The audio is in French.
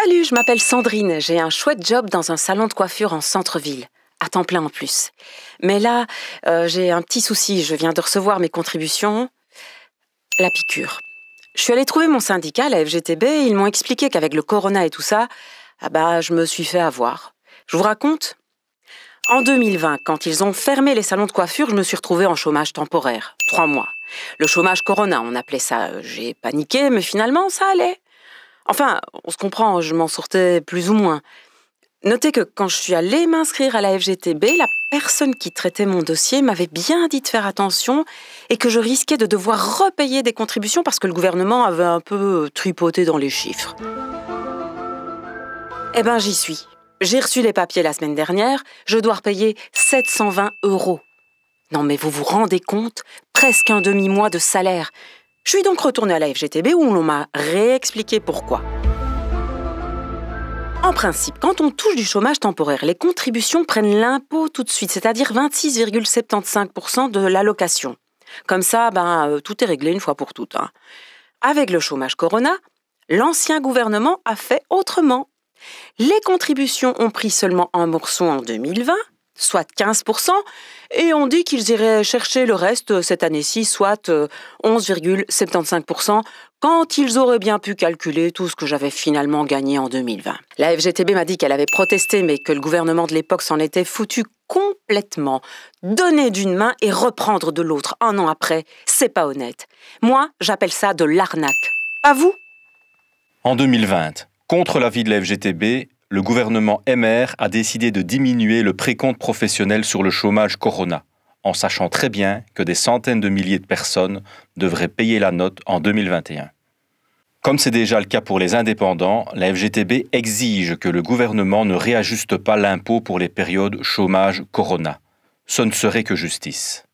Salut, je m'appelle Sandrine. J'ai un chouette job dans un salon de coiffure en centre-ville. À temps plein en plus. Mais là, j'ai un petit souci. Je viens de recevoir mes contributions. La piqûre. Je suis allée trouver mon syndicat, la FGTB, et ils m'ont expliqué qu'avec le corona et tout ça, je me suis fait avoir. Je vous raconte ? En 2020, quand ils ont fermé les salons de coiffure, je me suis retrouvée en chômage temporaire. 3 mois. Le chômage corona, on appelait ça. J'ai paniqué, mais finalement, ça allait. Enfin, on se comprend, je m'en sortais plus ou moins. Notez que quand je suis allée m'inscrire à la FGTB, la personne qui traitait mon dossier m'avait bien dit de faire attention et que je risquais de devoir repayer des contributions parce que le gouvernement avait un peu tripoté dans les chiffres. Eh ben, j'y suis. J'ai reçu les papiers la semaine dernière, je dois repayer 720 €. Non mais vous vous rendez compte ? Presque un demi-mois de salaire. Je suis donc retournée à la FGTB où l'on m'a réexpliqué pourquoi. En principe, quand on touche du chômage temporaire, les contributions prennent l'impôt tout de suite, c'est-à-dire 26,75% de l'allocation. Comme ça, tout est réglé une fois pour toutes. Avec le chômage corona, l'ancien gouvernement a fait autrement. Les contributions ont pris seulement un morceau en 2020, soit 15%, et on dit qu'ils iraient chercher le reste cette année-ci, soit 11,75%, quand ils auraient bien pu calculer tout ce que j'avais finalement gagné en 2020. La FGTB m'a dit qu'elle avait protesté, mais que le gouvernement de l'époque s'en était foutu complètement. Donner d'une main et reprendre de l'autre un an après, c'est pas honnête. Moi, j'appelle ça de l'arnaque. Pas vous ? En 2020, contre l'avis de la FGTB, le gouvernement MR a décidé de diminuer le précompte professionnel sur le chômage corona, en sachant très bien que des centaines de milliers de personnes devraient payer la note en 2021. Comme c'est déjà le cas pour les indépendants, la FGTB exige que le gouvernement ne réajuste pas l'impôt pour les périodes chômage corona. Ce ne serait que justice.